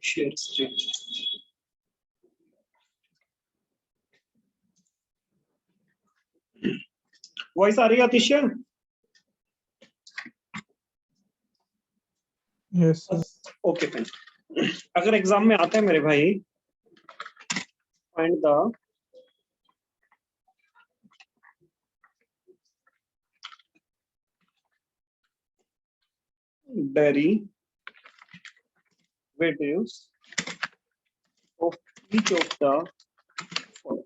Share screen. Voice आ रही है Atish? Yes sir. Okay fine. अगर एग्जाम में आता है मेरे भाई, find the derivatives of each of the following।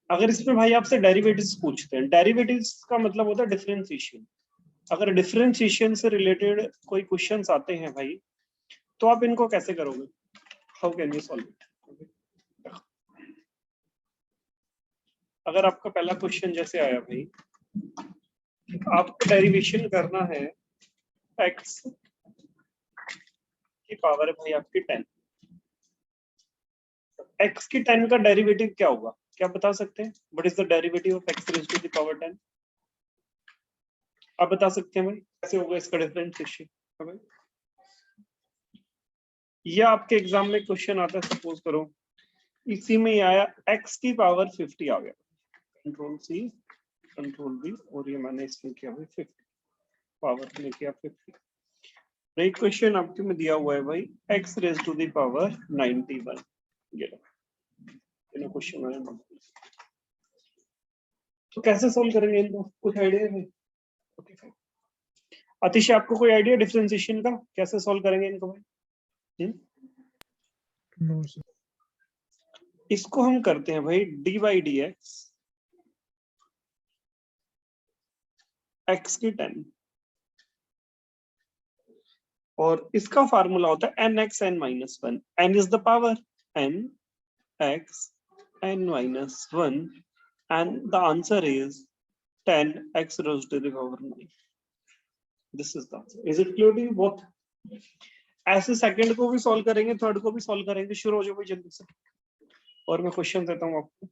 अगर इसमें भाई आपसे डेरिवेटिव्स पूछते हैं, डेरिवेटिव्स का मतलब होता है डिफरेंशिएशन। अगर डिफरेंशिएशन से रिलेटेड कोई क्वेश्चंस आते हैं भाई, तो आप इनको कैसे करोगे? How can you solve it? अगर आपका पहला क्वेश्चन जैसे आया भाई, आपको डेरिवेशन करना है x की पावर है भाई आपकी 10। x की 10 का डेरिवेटिव क्या होगा? क्या बता सकते हैं? What is the derivative of x raise to the power 10? आप बता सकते हैं भाई कैसे होगा इसका डिफरेंशिएशन? भाई ये आपके एग्जाम में क्वेश्चन आता है, सपोज करो इसी में ही आया x की पावर 50 आ गया, कंट्रोल C कंट्रोल V, और ये मैंने इसमें किया भाई 50 पावर में किया 50। एक क्वेश्चन आपके में दिया हुआ है भाई x raise to the power 91। ये लो क्वेश्चन आया, तो कैसे सोल्व करेंगे इनको? कुछ आइडिया है भाई? Okay fine. आतिश आपको कोई आइडिया डिफरेंशिएशन का कैसे सोल्व करेंगे इनको भाई? No sir. इसको हम करते हैं भाई D by D X, X की 10, और इसका फार्मूला होता है N X N minus one. N is the power, N X N minus one, and the answer is 10x raised to the power 9। This is the answer. Is it clear to you both? ऐसे second को भी solve करेंगे, third को भी solve करेंगे। शुरू हो जाओ भाई जल्दी से, और मैं क्वेश्चन देता हूँ आपको।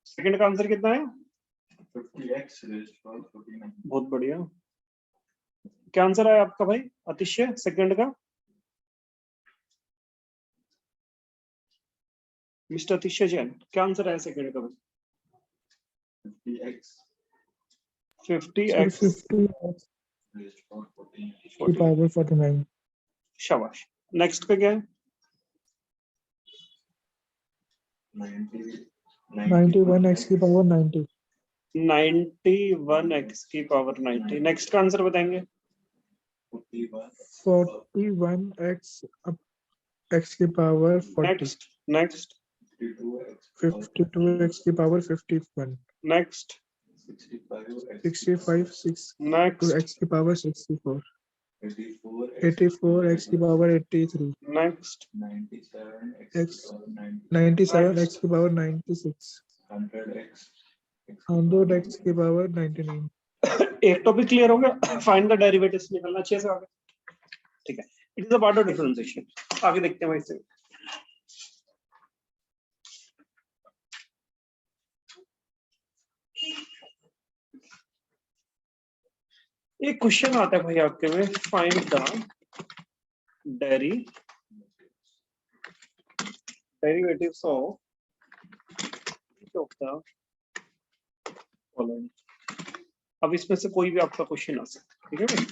सेकंड का आंसर कितना है? 50x raised to power 49। बहुत बढ़िया। क्या आंसर आया आपका भाई आतिश्य सेकंड का? मिस्टर आतिश्य जैन, क्या आंसर आया सेकंड का भाई? 50x 50 power 49। शाबाश। नेक्स्ट का क्या है? 91x की पावर 90। 91x की पावर 90। नेक्स्ट का आंसर बताएंगे? 41x x की पावर 40। नेक्स्ट 52x की पावर 51। नेक्स्ट 65 नेक्स्ट x की पावर 64। 84x की पावर 83। नेक्स्ट 97x की पावर 96। 100x की पावर 99। एक टॉपिक क्लियर हो गया। फाइंड द डेरिवेटिव्स निकलना अच्छे से आगे, ठीक है। It is a part of differentiation. आगे देखते हैं भाई से। एक क्वेश्चन आता है भाई आपके में, find the derivatives of each of the following। अब इसमें से कोई भी आपका क्वेश्चन आ सकता है, ठीक है भाई।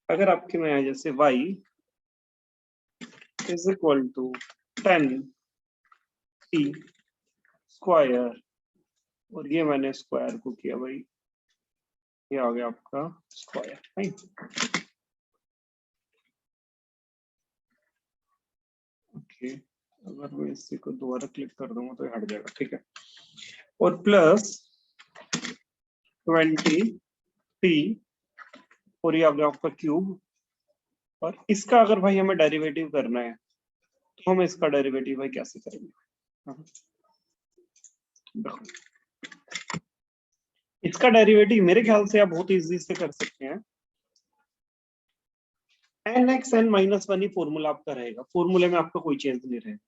अगर आपके में आया जैसे y is equal to 10t square, और ये मैंने स्क्वायर को किया भाई ये आ गया आपका स्क्वायर, राइट। ओके, अगर मैं इसी को दोबारा क्लिक कर दूंगा तो ये हट जाएगा, ठीक है। और प्लस 20t और ये आ गया आपका क्यूब। और इसका अगर भाई हमें डेरिवेटिव करना है तो हम इसका डेरिवेटिव भाई कैसे करेंगे? हाँ। देखो, इसका डेरिवेटिव मेरे ख्याल से आप बहुत इजी से कर सकते हैं। nx n माइनस वन ही फॉर्मूला आपका रहेगा, फॉर्मूले में आपका कोई चेंज नहीं रहेगा।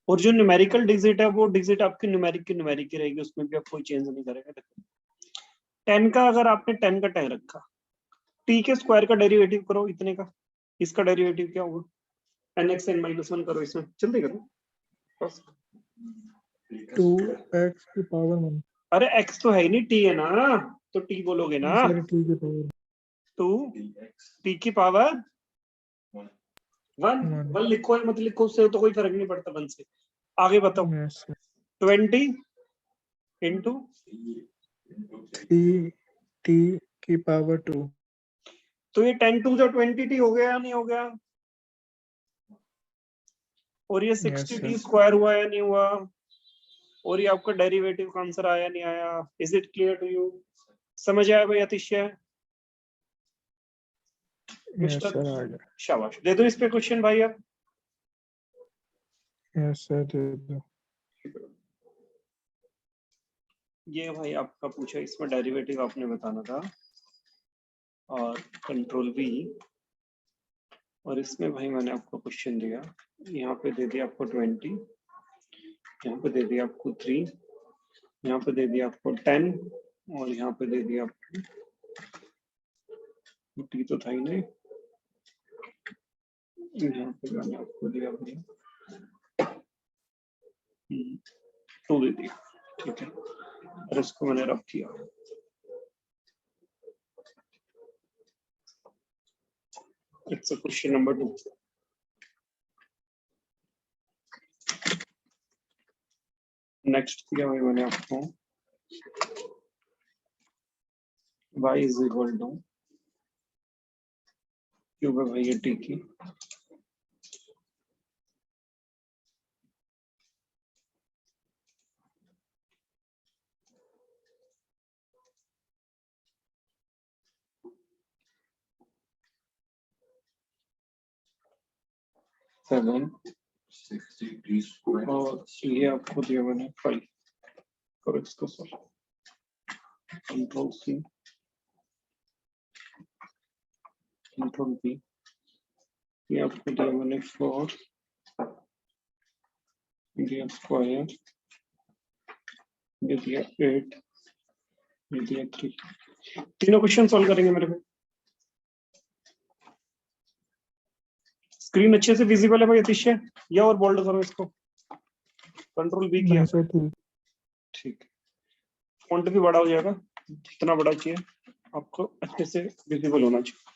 और जो न्यूमेरिकल डिजिट है वो डिजिट आपकी न्यूमेरिक की न्यूमेरिक ही रहेगी, उसमें भी आप कोई चेंज नहीं करेगा। देखो 10 का अगर आपने 10 का 10 रखा, t के स्क्वायर का डेरिवेटिव करो इतने का, इसका डेरिवेटिव क्या होगा? nx n माइनस वन करो, इसमें जल्दी करो बस। 2x की पावर 1। अरे x तो है ही नहीं, t है ना, तो t बोलोगे ना। सॉरी, 2 की पावर 2 t की पावर 1 1 लिखो या मत लिखो, उससे तो कोई फर्क नहीं पड़ता 1 से। आगे बताओ। 20 इंटू 3t की पावर 2। तो ये 10 टू जो 20t हो गया या नहीं हो गया? और ये 60t स्क्वायर हुआ या नहीं हुआ? और ये आपका डेरिवेटिव का आंसर आया नहीं आया? Is it clear to you? समझ आया भाई अतिशय? मिस्टर शाबाश, दे दो इस पे क्वेश्चन भाई आप। यस सर, दे दो। ये भाई आपका पूछा, इसमें डेरिवेटिव आपने बताना था और कंट्रोल V, और इसमें भाई मैंने आपको क्वेश्चन दिया, यहाँ पे दे दिया आपको 20, यहाँ पे दे दिया आपको 3, यहाँ पे दे दिया आपको 10 और यहाँ पे दे दिया आपको t तो था ही नहीं, यहाँ पे मैंने आपको दिया भाई 2 दे दिया, ठीक है। और इसको मैंने रब किया। It's question number 2। नेक्स्ट दिया भाई मैंने आपको y is equal two cube है भाई ये t की, सेवन और ये आपको दिया मैंने 5। करो इसको solve, control C control V, ये आपको दिया मैंने 4, दिया स्क्वायर, ये दिया 8, ये दिया 3। तीनों क्वेश्चन सॉल्व करेंगे मेरे को। स्क्रीन अच्छे से विजिबल है भाई अतिशय, या और बोल्ड करो इसको, कंट्रोल V किया, ठीक। फॉन्ट भी बड़ा हो जाएगा, जितना बड़ा चाहिए आपको अच्छे से विजिबल होना चाहिए।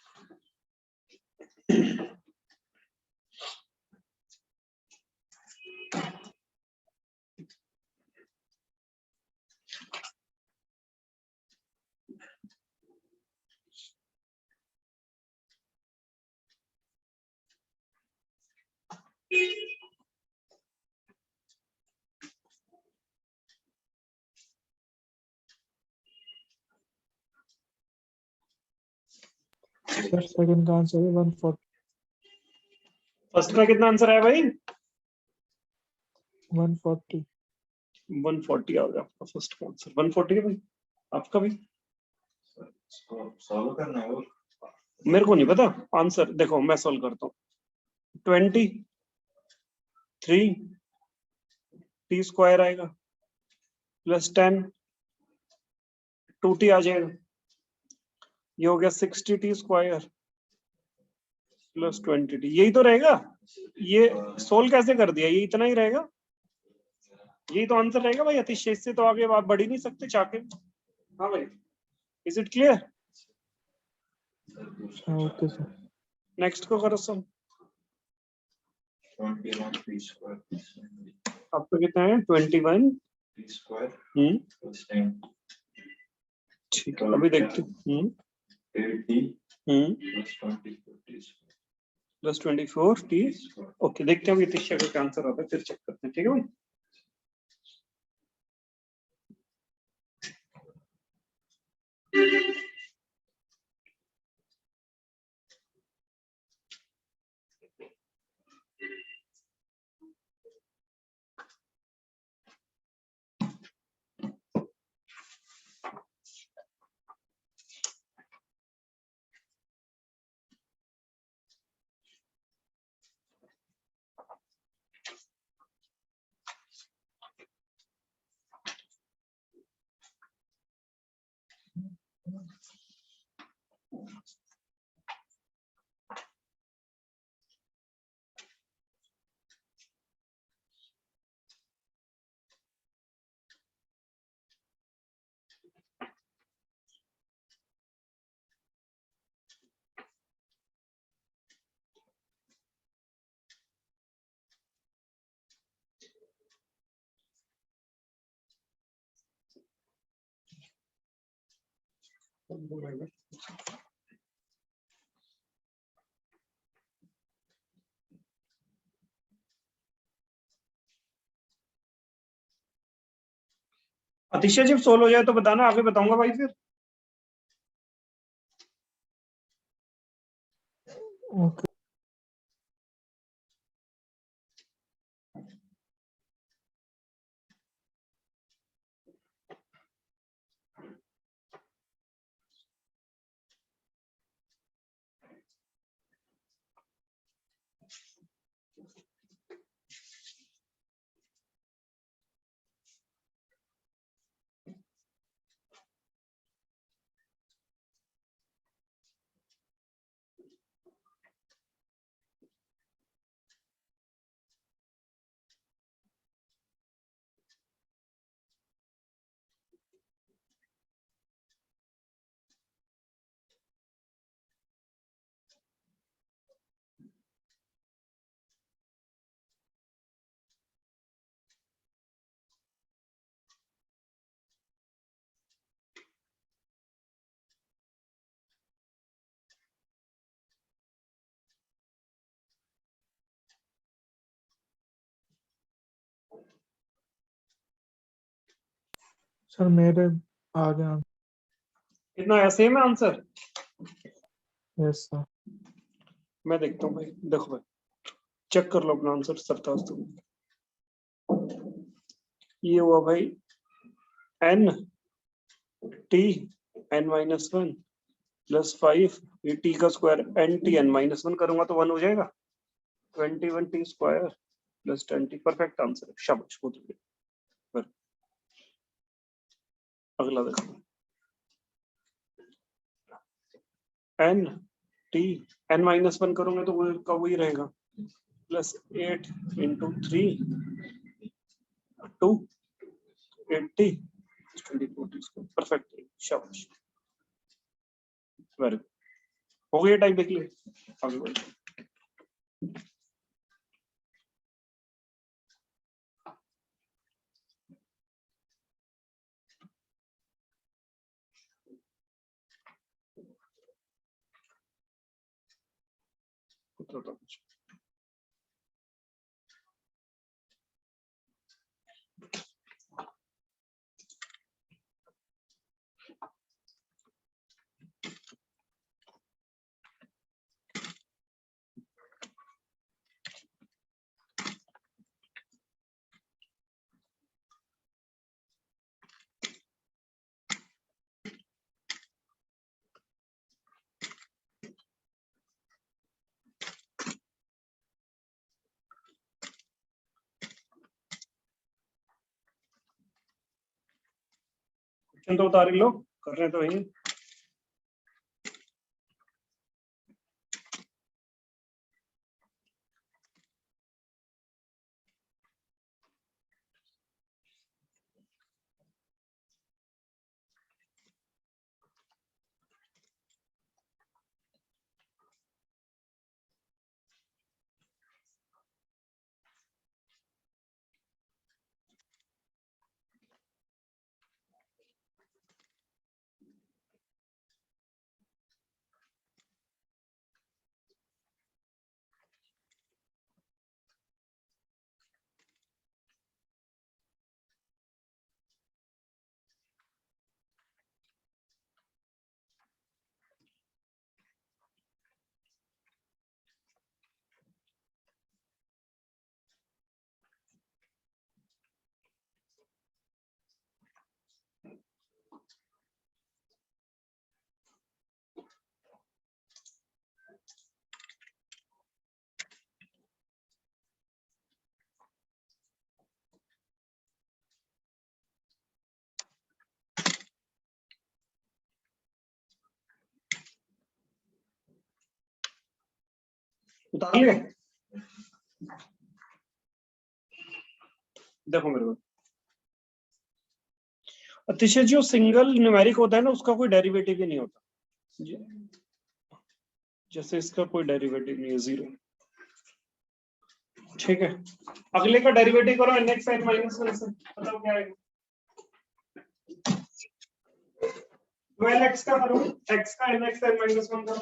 सर सेकंड का आंसर है 140। फर्स्ट का कितना आंसर आया भाई? 140। 140 आ गया आपका फर्स्ट का आंसर। 140 है भाई, आपका भी? सॉल्व करना है वो, मेरे को नहीं पता आंसर, देखो मैं सॉल्व करता हूँ। 23 t स्क्वायर आएगा प्लस 10 2t आ जाएगा, ये हो गया 60t स्क्वायर प्लस 20t, यही तो रहेगा। ये सोल्व कैसे कर दिया, ये इतना ही रहेगा, यही तो आंसर रहेगा भाई अतिशय, इससे तो आगे आप बढ़ ही नहीं सकते चाके। हाँ भाई, is it clear? Okay sir. Next को करो सम। 21 p स्क्वायर आपका कितना है? 21 p स्क्वायर हम्म प्लस 10। ठीक है, अभी देखते हैं। Plus 24t। ओके, देखते हैं तीसरे का आंसर आता है, फिर चेक करते हैं। ठीक है भाई। अतिशय जब सोल्व हो जाए तो बताना, आगे बताऊंगा भाई फिर। ओके सर, मेरे आ गया। कितना है, सेम है आंसर? Yes sir. मैं देखता हूँ भाई, देखो भाई, चेक कर लो अपना आंसर सरताज तुम। ये हुआ भाई n t n-1 +5, ये t का स्क्वायर n t n-1 करूंगा तो 1 हो जाएगा। 21t square plus 10t, perfect answer है, शाबाश, बहुत बढ़िया। फिर अगला देखो, n t n-1 करूंगा तो वो का वही रहेगा, +8 इंटू 3 2 80 24t स्क्वायर, परफेक्ट, शाबाश, वेरी गुड। हो गया टाइप, देख लिए, आगे बढ़ो। क्वेश्चन तो उतार ही लो, कर रहे तो वही। उतार लिया? देखो मेरे को अतिशय जो सिंगल न्यूमेरिक होता है ना उसका कोई डेरिवेटिव ही नहीं होता। जैसे इसका कोई डेरिवेटिव नहीं है, जीरो। ठीक है, अगले का डेरिवेटिव करो nx n माइनस वन से, बताओ क्या आएगा। 12x का करो, x का nx n माइनस वन करो।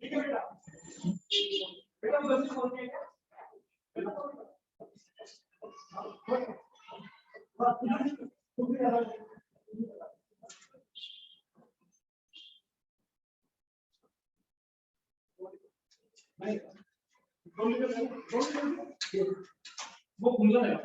ठीक है बेटा, बेटा बस खोल के क्या? वो खुला है।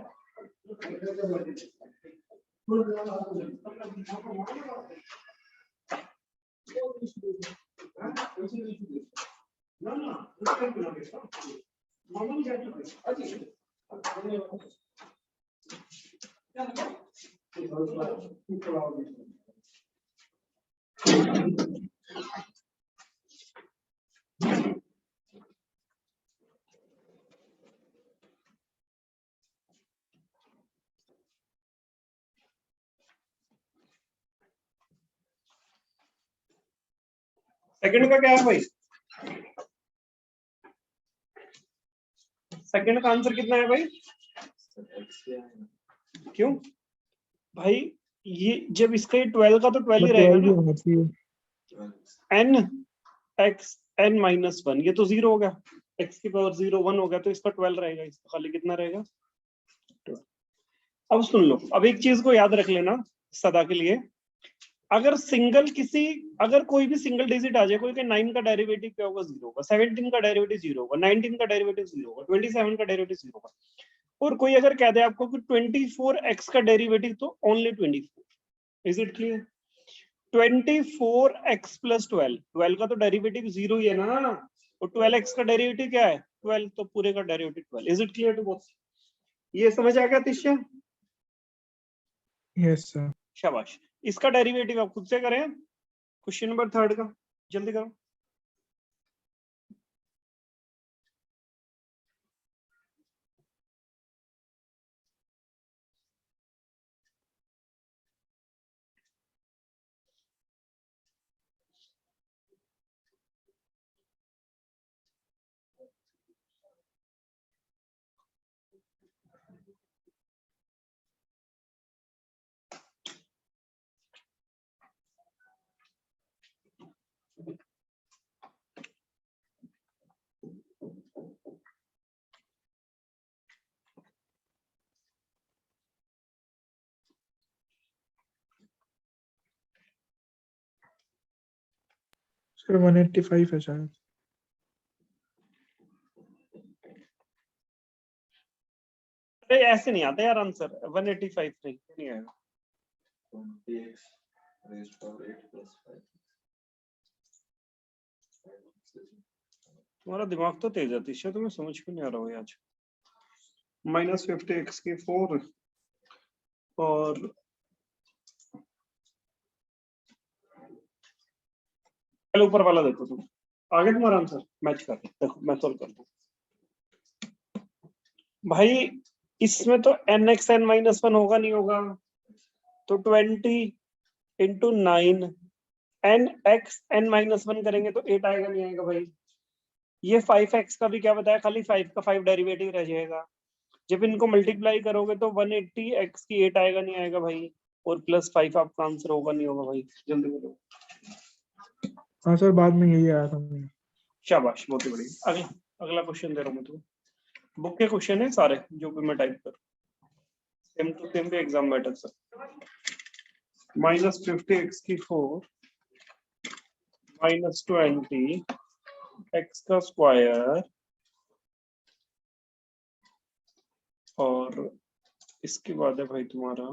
सेकंड का क्या है भाई? सेकंड का आंसर कितना है भाई? क्यों भाई? ये जब इसका ये 12 का तो 12 ही रहेगा ना। n x n minus one, ये तो जीरो हो गया, x की पावर 0 1 हो गया, तो इसका 12 रहेगा, इसका खाली कितना रहेगा? 12। अब सुन लो, अब एक चीज को याद रख लेना सदा के लिए, अगर अगर कोई भी सिंगल डिजिट आ जाए, कोई के 9 का डेरिवेटिव क्या होगा? 0 होगा, 17 का डेरिवेटिव 0 होगा, 19 का डेरिवेटिव 0 होगा, 27 का डेरिवेटिव 0 होगा। और कोई अगर कह दे आपको कि 24x का डेरिवेटिव, तो only 24। Is it clear? 24x plus 12 का तो डेरिवेटिव 0 ही है ना, और 12x का डेरिवेटिव क्या है? 12, तो पूरे का derivative 12। Is it clear to both? ये समझ आ गया तिष्या? Yes sir. शाबाश। इसका डेरिवेटिव आप खुद से करें, क्वेश्चन नंबर 3 का, जल्दी करो। सर 185 है शायद। अरे ऐसे नहीं आता यार आंसर, 185 नहीं आएगा। 20x raised to power 8 plus 5. तुम्हारा दिमाग तो तेज है तिष्या, तुम्हें समझ क्यों नहीं आ रहा हो आज? -50x की 4 और पहले ऊपर वाला देखो तुम, आगे तुम्हारा आंसर मैच कर, देखो मैं सॉल्व कर दूं भाई। इसमें तो nx n माइनस वन होगा नहीं होगा, तो 20 into 9 nx n minus one करेंगे तो 8 आएगा नहीं आएगा भाई? ये 5x का भी क्या बताया, खाली 5 का 5 डेरिवेटिव रह जाएगा। जब इनको मल्टीप्लाई करोगे तो 180x की 8 आएगा नहीं आएगा भाई? और प्लस 5 आपका आंसर होगा नहीं होगा भाई? जल्दी बोलो। हाँ सर, बाद में यही आया था मुझे। शाबाश, बहुत ही बढ़िया। अगला क्वेश्चन दे रहा हूँ मैं तुम्हें, बुक के क्वेश्चन है सारे जो भी मैं टाइप कर, सेम टू सेम पे एग्जाम बैठक सर। -50x की 4 -20 x का स्क्वायर, और इसके बाद है भाई तुम्हारा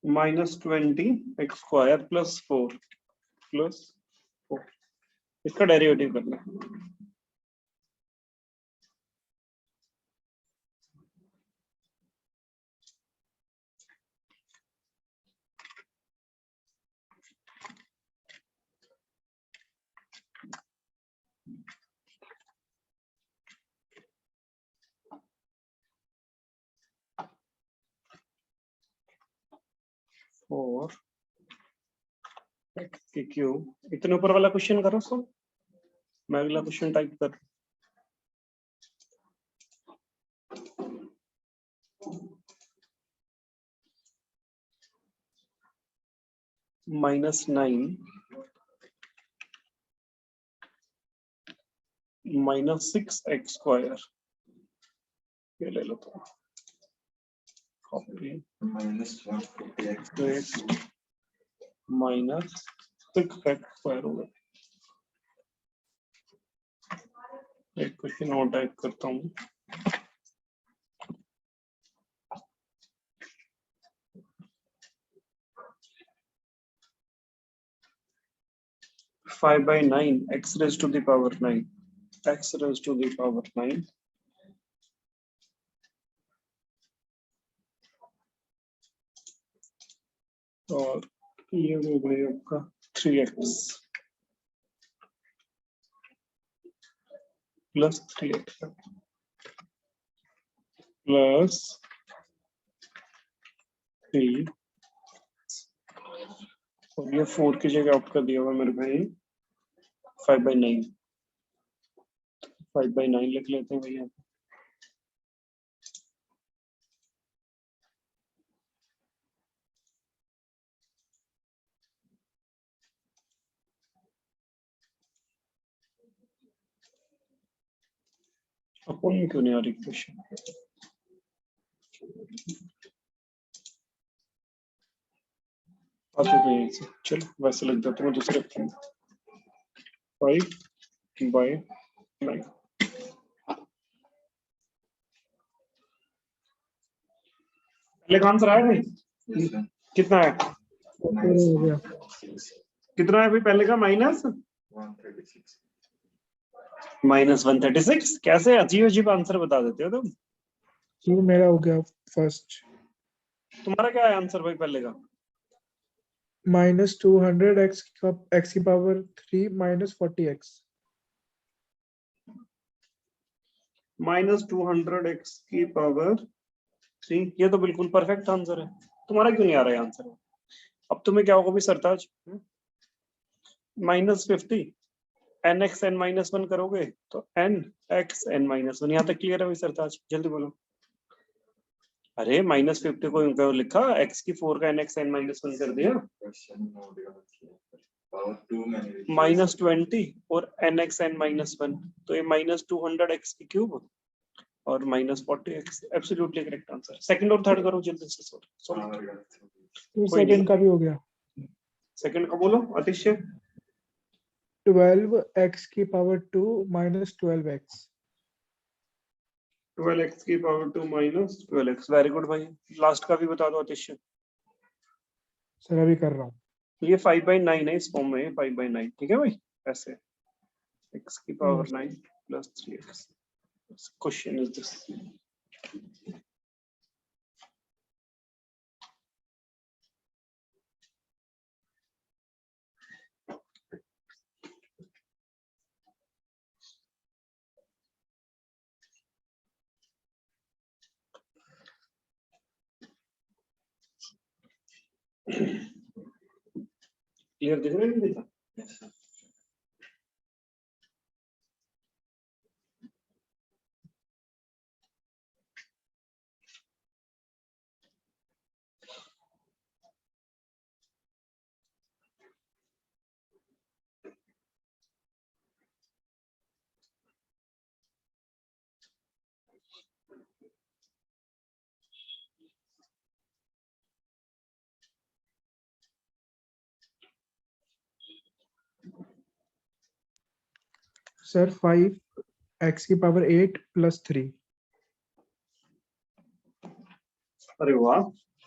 -20 x स्क्वायर प्लस 4 प्लस 4। इसका डेरिवेटिव करना है। और एक्स की क्यूब, इतने ऊपर वाला क्वेश्चन करो सब, मैं अगला क्वेश्चन टाइप कर। -9 -6x², ये ले लो तो कॉपी -140x पेस्ट -6x² होगा। एक क्वेश्चन और टाइप करता हूँ। Five by 9 x raised to the power 9, x raised to the power 9 और ये हो गया आपका 3x प्लस 3x प्लस 3 और ये 4 की जगह आपका दिया हुआ मेरे भाई 5/9, 5/9 लिख लेते हैं भैया। अपन क्यों नहीं आ रही क्वेश्चन, आते तो यहीं से, चलो वैसे लग जाते हैं दूसरे 5/9। पहले का आंसर आया भाई, कितना है, हो गया। कितना है भाई पहले का? -136। कैसे अजीब अजीब आंसर बता देते हो तुम। तो मेरा हो गया फर्स्ट। तुम्हारा क्या है आंसर भाई पहले का? -200 x की पावर 3 -40x। -200x की पावर 3, ये तो बिल्कुल परफेक्ट आंसर है। तुम्हारा क्यों नहीं आ रहा है आंसर? अब तुम्हें क्या होगा भी सरताज, -50 nx n-1 करोगे तो nx n-1, यहाँ तक क्लियर है भाई सरताज? जल्दी बोलो। अरे -50 को क्यों लिखा, x की 4 का nx n-1 कर दिया, -20 और nx n-1, तो ये -200x की क्यूब और -40x, absolutely correct answer. Second और थर्ड करो जल्दी से सॉल्व। तो कोई नहीं। सेकंड का भी हो गया। सेकंड का बोलो आतिश्य। 12x की पावर 2 -12x। 12x की पावर 2 -12x, वेरी गुड भाई। लास्ट का भी बता दो आतिश्य। सर अभी कर रहा हूँ। ये 5/9 है इस फॉर्म में, 5/9, ठीक है भाई। ऐसे x की power 9 plus 3x। Question is this. Clear दिख रहा है नहीं दिख रहा? सर 5x की पावर 8 प्लस 3। अरे वाह,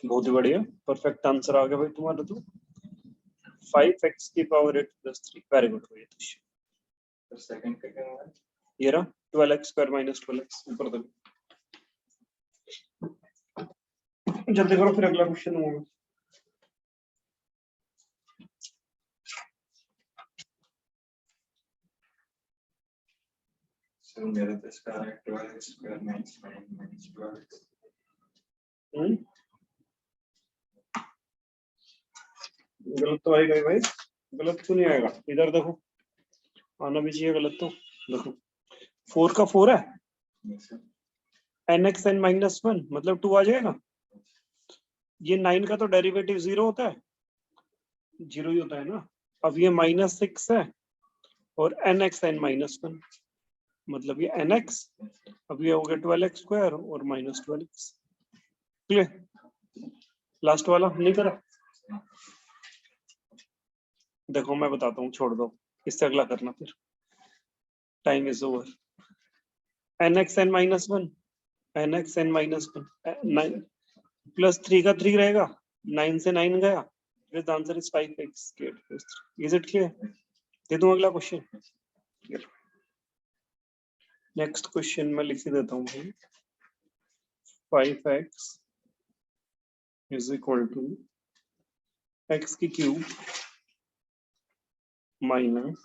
बहुत ही बढ़िया, परफेक्ट आंसर आ गया भाई तुम्हारा तो। 5x की पावर 8 प्लस 3, वेरी गुड भाई। तो सेकंड का क्या होगा? ये रहा 12x स्क्वायर माइनस 12x ऊपर तक। जल्दी करो फिर अगला क्वेश्चन होगा। सर मेरा तो इसका 12x square minus 9 minus 12x। गलत तो आएगा ही भाई, गलत क्यों नहीं आएगा? इधर देखो, आना भी चाहिए गलत तो। देखो 4 का 4 है, nx n माइनस 1 मतलब 2 आ जाएगा। ये 9 का तो डेरिवेटिव 0 होता है, 0 ही होता है ना। अब ये -6 है और nx n माइनस 1 मतलब ये nx, अब ये हो गया 12x स्क्वायर और माइनस 12x। क्लियर? लास्ट वाला नहीं करा? देखो मैं बताता हूँ, छोड़ दो, इससे अगला करना फिर। Time is over. nx n minus 1, nx n minus 1, 9 plus 3 का 3 रहेगा, 9 से 9 गया, the answer is 5x squared plus 3. Is it clear? दे दूं अगला क्वेश्चन? नेक्स्ट क्वेश्चन मैं लिख देता हूँ भाई। 5x is equal to x की cube minus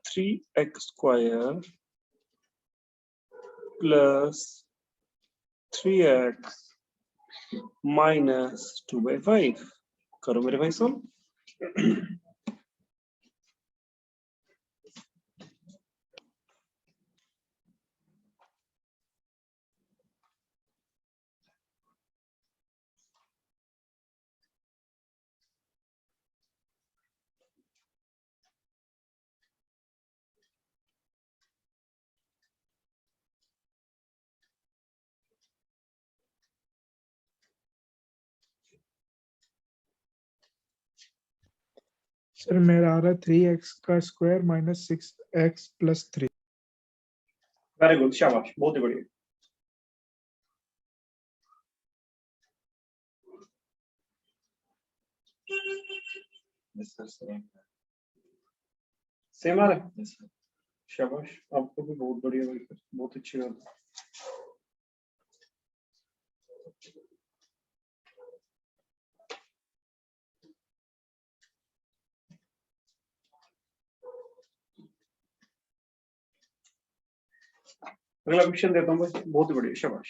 3x square plus 3x minus 2/5। करो मेरे भाई सोल्व। सर मेरा आ रहा है 3x का square minus 6x plus 3। Very good, शाबाश, बहुत ही बढ़िया। Yes, sir, same. सेम आ रहा है, Yes, sir. शाबाश, आपको भी बहुत बढ़िया भाई, बहुत अच्छी बात है। अगला क्वेश्चन देता हूँ भाई, बहुत ही बढ़िया, शाबाश।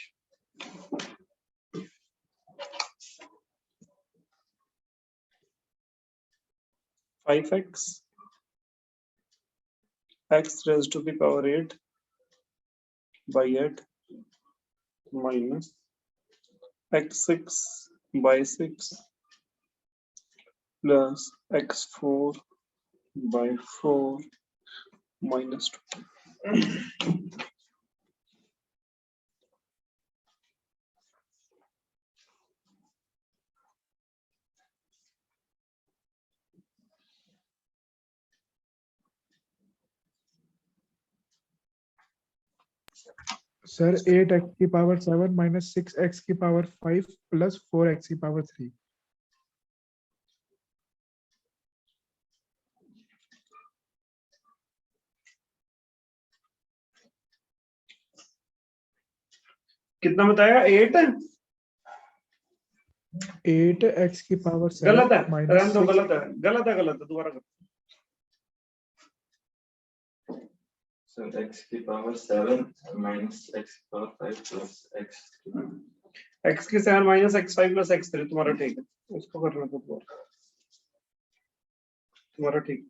Five x raised to the power 8 by 8 minus x6 by 6 plus x4 by 4 minus 2। Sir 8x की पावर 7 माइनस 6x की पावर 5 प्लस 4x की पावर 3। कितना बताया? 8 है? 8x की पावर 7 गलत है, माइनस रहने दो, 6। गलत है, गलत है, गलत है, दोबारा करो। So x की पावर 7 माइनस x की पावर 5 प्लस x। x की 7 माइनस x5 प्लस x3, तुम्हारा ठीक है, उसको करना तो तुम्हारा ठीक।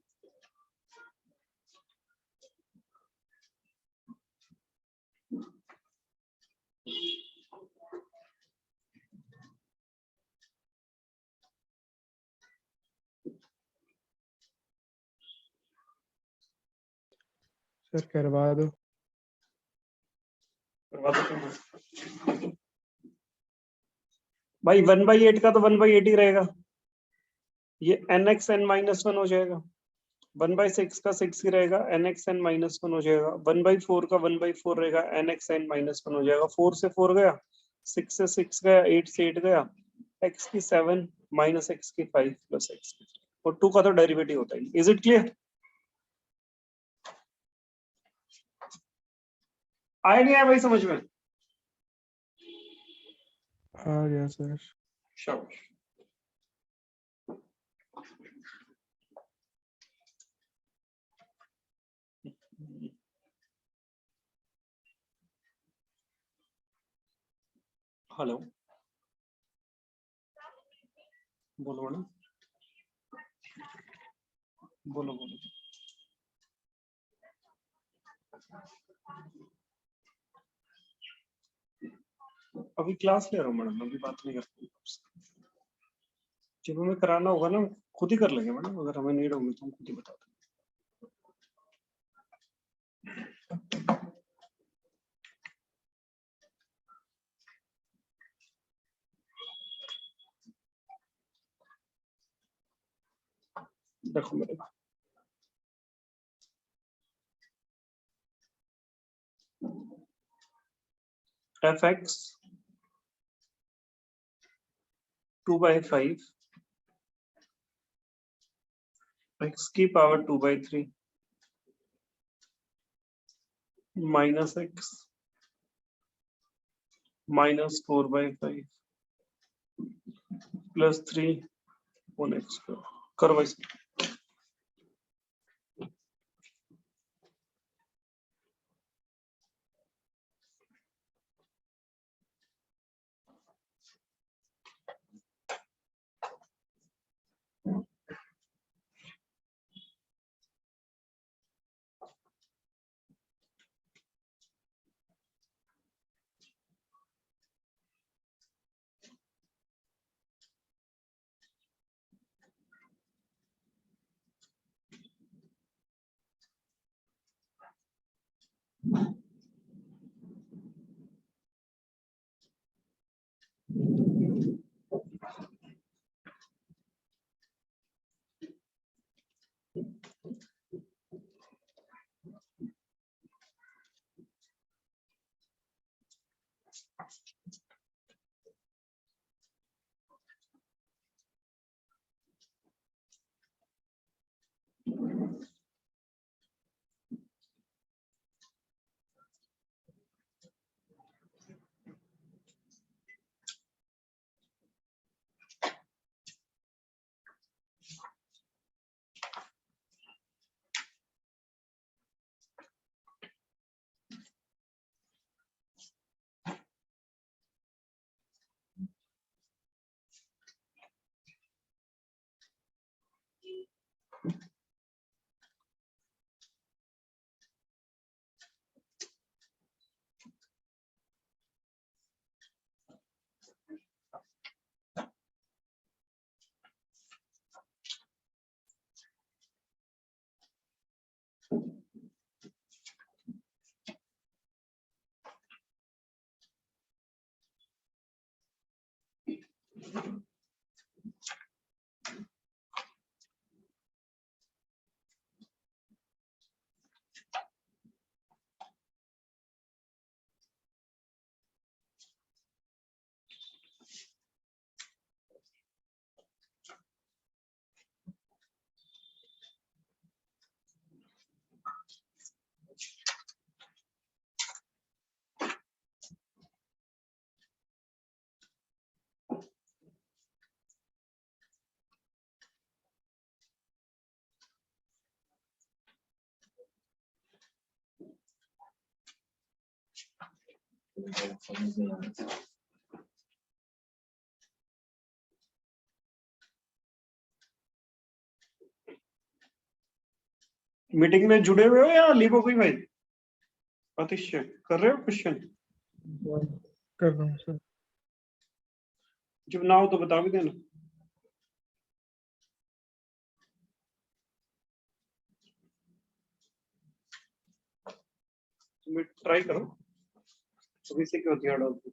सर करवा दो। करवा देता हूँ भाई। 1/8 का तो 1/8 ही रहेगा, ये nx n माइनस 1 हो जाएगा। 1/6 का 6 ही रहेगा, nx n माइनस 1 हो जाएगा। 1/4 का 1/4 रहेगा, nx n माइनस 1 हो जाएगा। 4 से 4 गया, 6 से 6 गया, 8 से 8 गया, x की 7 माइनस x की 5 प्लस x की 3। और 2 का तो डेरिवेटिव होता है। Is it clear? आया नहीं आया भाई समझ में? आ गया सर। शाबाश। हेलो, बोलो मैडम, बोलो बोलो। अभी क्लास ले रहा हूँ मैडम, अभी बात नहीं करती आपसे। जब हमें कराना होगा ना खुद ही कर लेंगे मैडम, अगर हमें नीड होगी तो हम खुद ही बता देंगे। देखो मेरे एफ एक्स 2/5 एक्स की power 2/3 minus x minus 4/5 plus 3 1 x करो भाई। समझ नहीं आ रहा। मीटिंग में जुड़े हुए हो या लीव हो गई भाई? आतिश कर रहे हो क्वेश्चन? कर रहा हूँ सर। जब ना हो तो बता भी देना। तुम ट्राई करो, अभी से क्यों ध्यान डालते?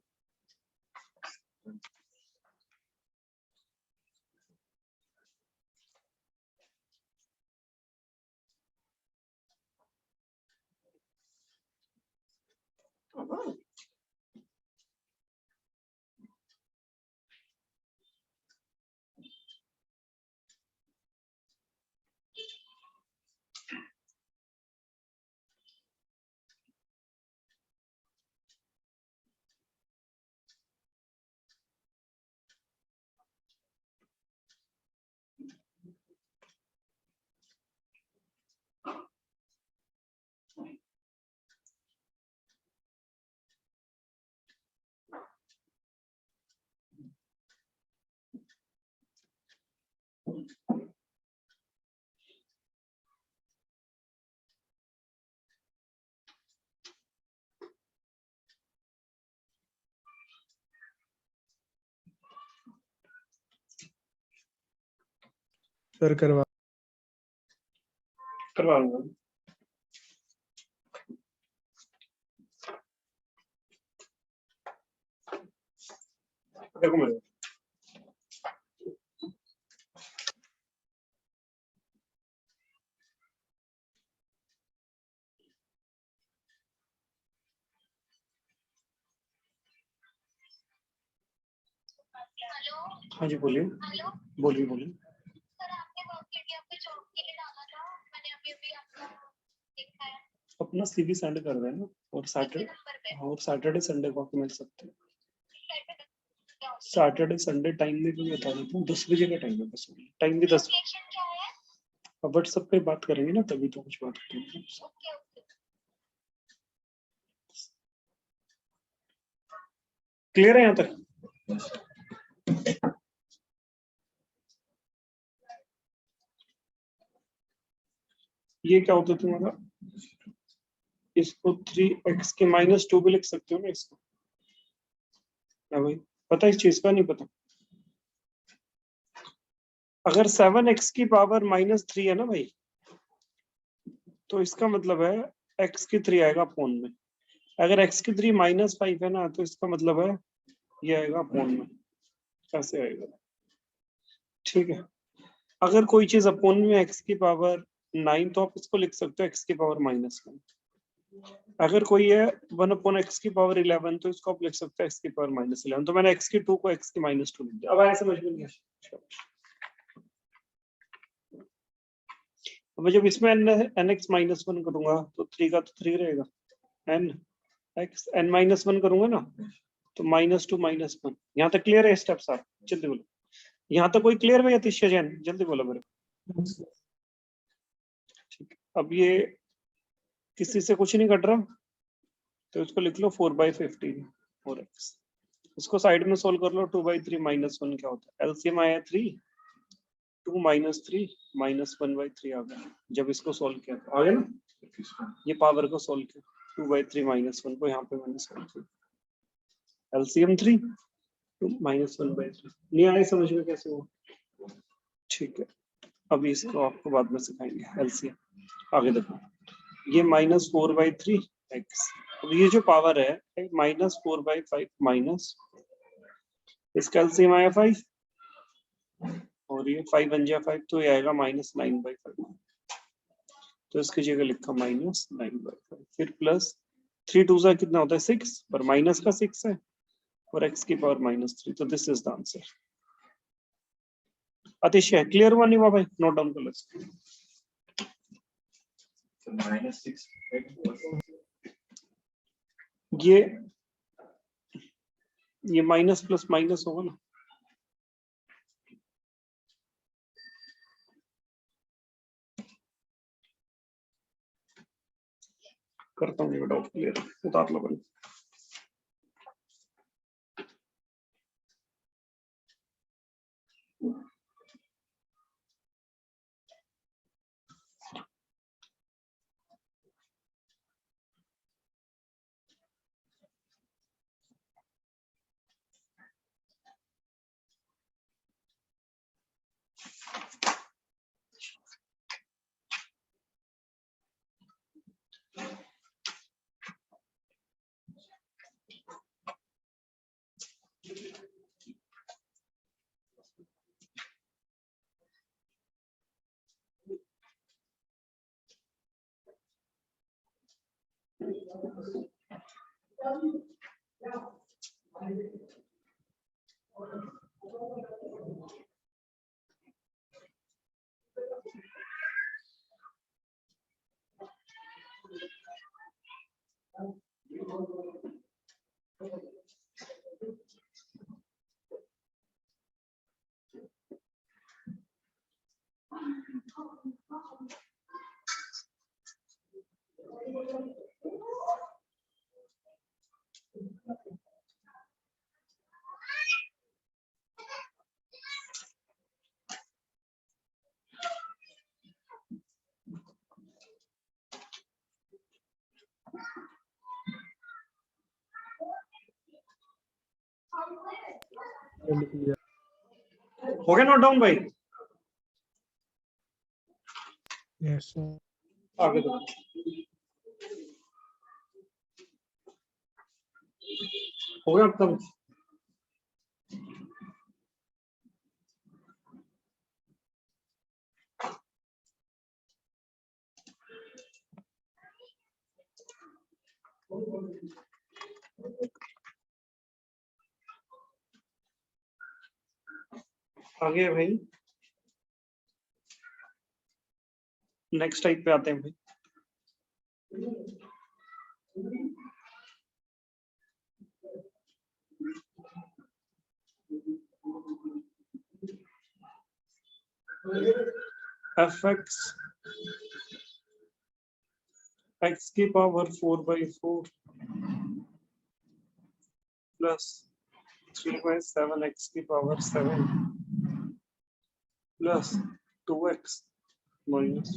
सर करवा लूंगा। देखो मेरे हाँ जी बोलिए बोलिए बोलिए। अपना सीवी सेंड कर देना और सैटरडे संडे को आपको मिल सकते हैं। सैटरडे संडे टाइम में भी बता देता हूँ, 10 बजे का टाइम है बस। टाइम भी 10। अब व्हाट्सएप पे बात करेंगे ना तभी तो कुछ बात होती है। क्लियर है यहाँ तक? ये क्या होता है तुम्हारा? इसको 3x के -2 भी लिख सकते हो ना इसको। ना भाई पता इस चीज का नहीं पता? अगर 7x की पावर -3 है ना भाई, तो इसका मतलब है x की 3 आएगा अपोन में। अगर x की 3 -5 है ना, तो इसका मतलब है ये आएगा अपोन में। कैसे आएगा? ठीक है। अगर कोई चीज अपोन में x की पावर 9, तो आप इसको लिख सकते हो x की पावर -1। अगर कोई है 1/x की पावर 11, तो इसको आप लिख सकते हो x की पावर -11। तो मैंने x की 2 को x की -2 लिख दिया। अब आया समझ में नहीं आया? अब जब इसमें nx -1 करूंगा तो 3 का तो 3 रहेगा, nx n-1 करूंगा ना तो -2 -1। यहाँ तक क्लियर है स्टेप साहब? जल्दी बोलो। यहाँ तक कोई क्लियर है यतीश जैन? जल्दी बोलो मेरे को। ठीक। अब ये किसी से कुछ नहीं कट रहा, तो इसको लिख लो 4/15 4x। इसको साइड में सोल्व कर लो। 2/3 -1 क्या होता है? एलसीएम आया 3, 2 - 3 -1/3 आ गया। जब इसको सोल्व किया तो आ गया ना, ये पावर को सोल्व किया 2/3 -1 को यहाँ पे मैंने सोल्व किया। एलसीएम 3 2 -1/3। नहीं आए समझ में कैसे हो? ठीक है। अभी इसको आपको बाद में सिखाएंगे एलसीएम। आगे देखो, ये -4/3 x। अब ये जो पावर है -4/5 माइनस इसका एलसीएम आया 5, और ये 5 बन जाए 5, तो ये आएगा -9/5। तो इसकी जगह लिखा -9/5, फिर प्लस 3 2 सा कितना होता है 6, पर माइनस का 6 है और x की पावर -3। तो दिस इज द आंसर। अतिशय क्लियर हुआ नहीं हुआ भाई? नोट डाउन कर लो। -6 ये माइनस प्लस माइनस होगा ना। करता हूँ ये डाउट क्लियर, उतार लो भाई। लिख लिया। हो गया नोट डाउन भाई? Yes sir. आगे दो हो गया आपका। आगे भाई नेक्स्ट टाइप पे आते हैं भाई। fx x की पावर 4/4 प्लस 3/7 x की पावर 7 प्लस 2x माइनस।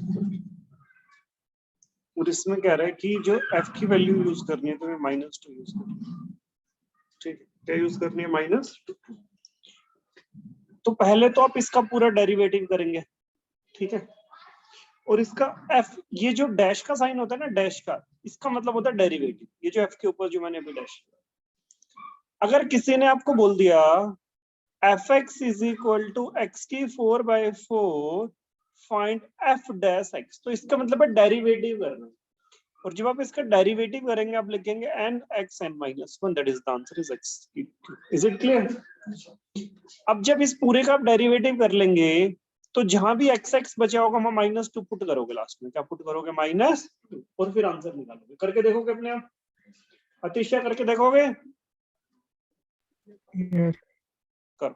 और इसमें कह रहा है कि जो f की वैल्यू यूज करनी है तो -2 यूज करनी है। ठीक है, क्या यूज करनी है? -2। तो पहले तो आप इसका पूरा डेरिवेटिव करेंगे, ठीक है। और इसका f, ये जो डैश का साइन होता है ना, डैश का, इसका मतलब होता है डेरिवेटिव। ये जो f के ऊपर जो मैंने अभी डैश किया, अगर किसी ने आपको बोल दिया fx is equal to x की 4/4 फाइंड f डैश x, तो इसका मतलब है डेरिवेटिव करना। और जब आप इसका डेरिवेटिव करेंगे आप लिखेंगे n x n minus 1, that is the answer is x। Is it clear? अब जब इस पूरे का आप डेरिवेटिव कर लेंगे तो जहां भी एक्स एक्स बचा होगा वहां -2 पुट करोगे, लास्ट में क्या पुट करोगे? -2, और फिर आंसर निकालोगे। करके देखोगे अपने आप? अतिशय करके देखोगे? यस। करो।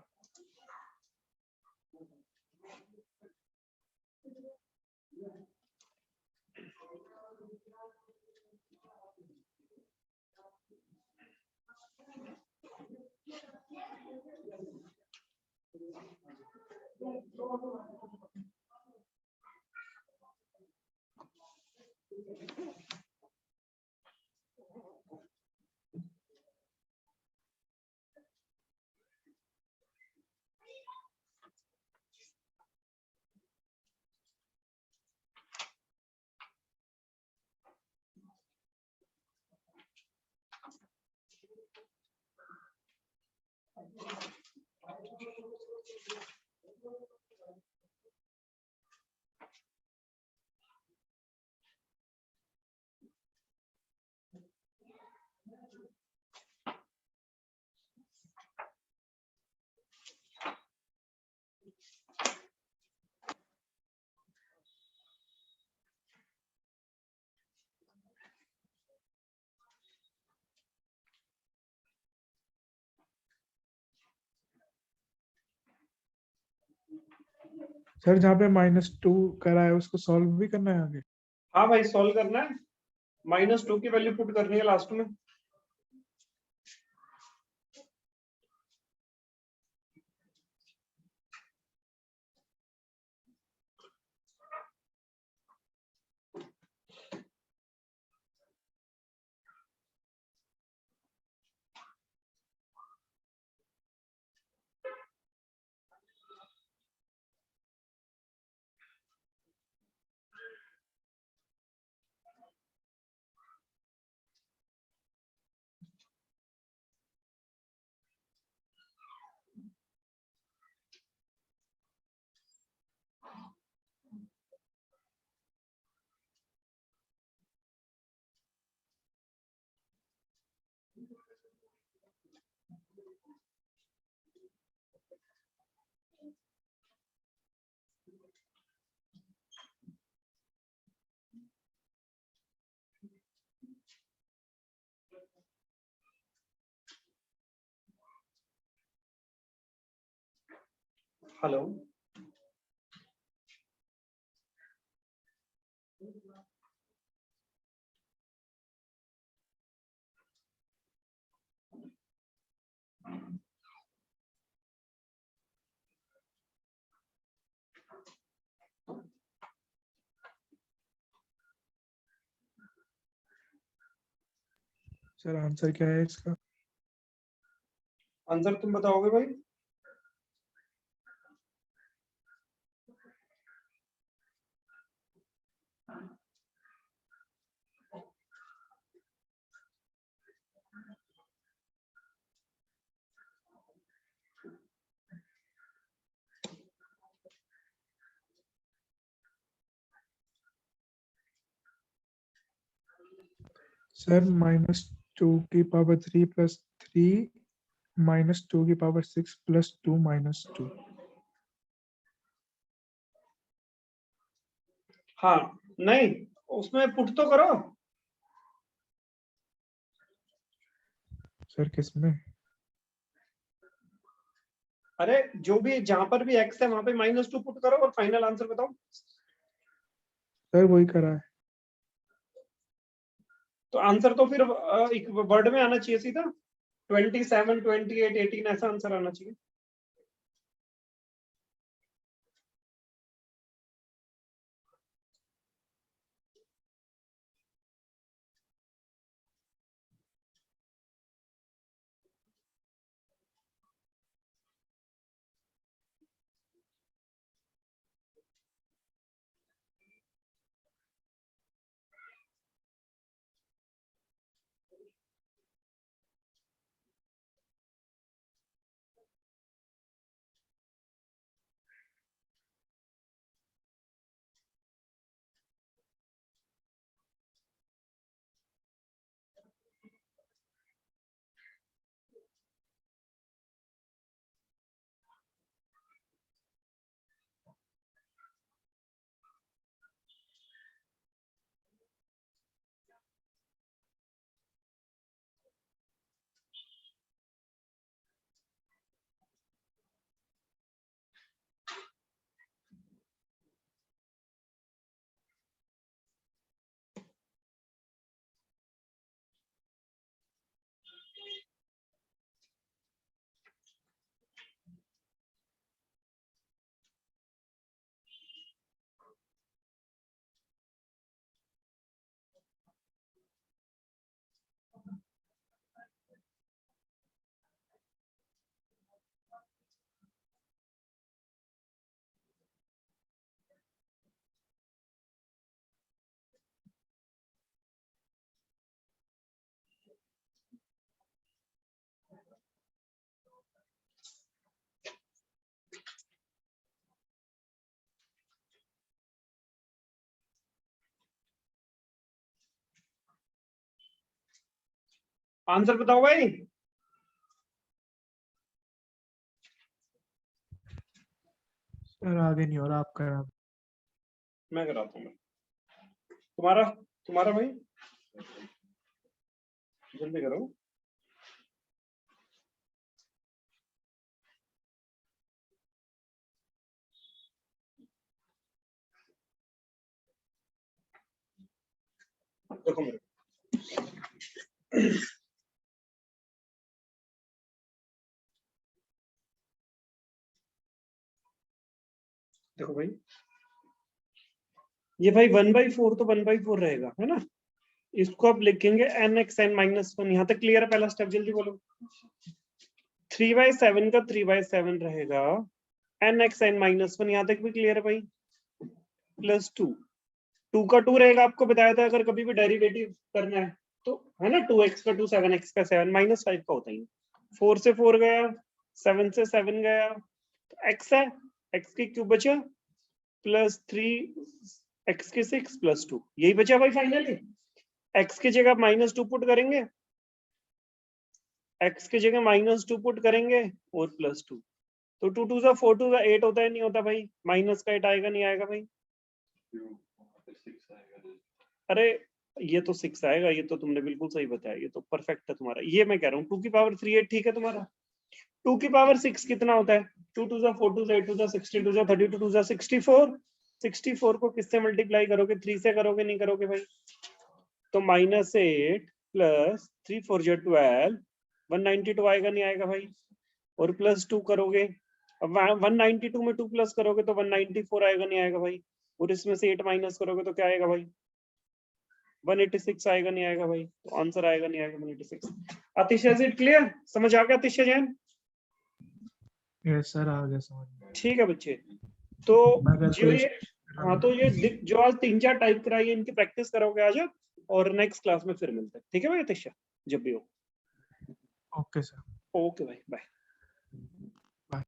सर जहाँ पे -2 करा है उसको सॉल्व भी करना है आगे? हाँ भाई, सॉल्व करना है। -2 की वैल्यू पुट करनी है लास्ट में। हेलो, सर आंसर क्या है इसका? आंसर तुम बताओगे भाई? सर -2 की पावर 3 + 3 -2 की पावर 6 + 2 -2। हाँ नहीं, उसमें पुट तो करो। सर किसमें? अरे जो भी जहां पर भी एक्स है वहां पे -2 पुट करो और फाइनल आंसर बताओ। सर वही करा है। तो आंसर तो फिर एक वर्ड में आना चाहिए सीधा, 27, 28, 18 ऐसा आंसर आना चाहिए। आंसर बताओ भाई। सर आगे नहीं हो रहा, आप करा। मैं कराता हूँ। तुम्हारा तुम्हारा भाई जल्दी करो। देखो मेरे, देखो भाई, ये भाई 1/4 तो 1/4 रहेगा, है ना। इसको आप लिखेंगे nxn-1। यहाँ तक क्लियर है? पहला स्टेप जल्दी बोलो। 3/7 का 3/7 रहेगा, nxn-1। यहाँ तक भी क्लियर है भाई? +2, 2 का 2 रहेगा। आपको बताया था अगर कभी भी डेरिवेटिव करना है तो, है ना, 2x का 2, 7x का 7, -5 का होता ही। 4 से 4 गया, 7 से 7 गया, तो x है, x की क्यूब बचा, +3 x के 6 +2, यही बचा भाई फाइनली। x की जगह -2 पुट करेंगे, x की जगह -2 पुट करेंगे और +2, तो 2 2 4 2 8 होता है, नहीं होता भाई? माइनस का 8 आएगा, नहीं आएगा भाई? अरे ये तो 6 आएगा, ये तो तुमने बिल्कुल सही बताया, ये तो परफेक्ट है तुम्हारा। ये मैं कह रहा हूँ 2 की पावर 3 8 ठीक है तुम्हारा। 2 की पावर 6 कितना होता है? 2 2 4 2 8 2 16 2 32 2 64। 64 को किससे मल्टीप्लाई करोगे? 3 से करोगे, नहीं करोगे भाई? तो -8 + 3 4 12, 192 आएगा, नहीं आएगा भाई? और +2 करोगे, अब 192 में 2 प्लस करोगे तो 194 आएगा, नहीं आएगा भाई? और इसमें से 8 माइनस करोगे तो क्या आएगा भाई? 186 आएगा, नहीं आएगा भाई? तो आंसर आएगा, नहीं आएगा? 186। आतिश, इज इट क्लियर? समझ आ गया आतिश जैन? यस सर, आ गया समझ में। ठीक है बच्चे। तो मैं जो ये, कैलकुलेशन। हाँ, तो ये जो आज 3 4 टाइप कराई है, इनकी प्रैक्टिस करोगे आज आप, और नेक्स्ट क्लास में फिर मिलते हैं, ठीक है भाई आतिश? जब भी हो। Okay sir. ओके भाई, बाय। बाय।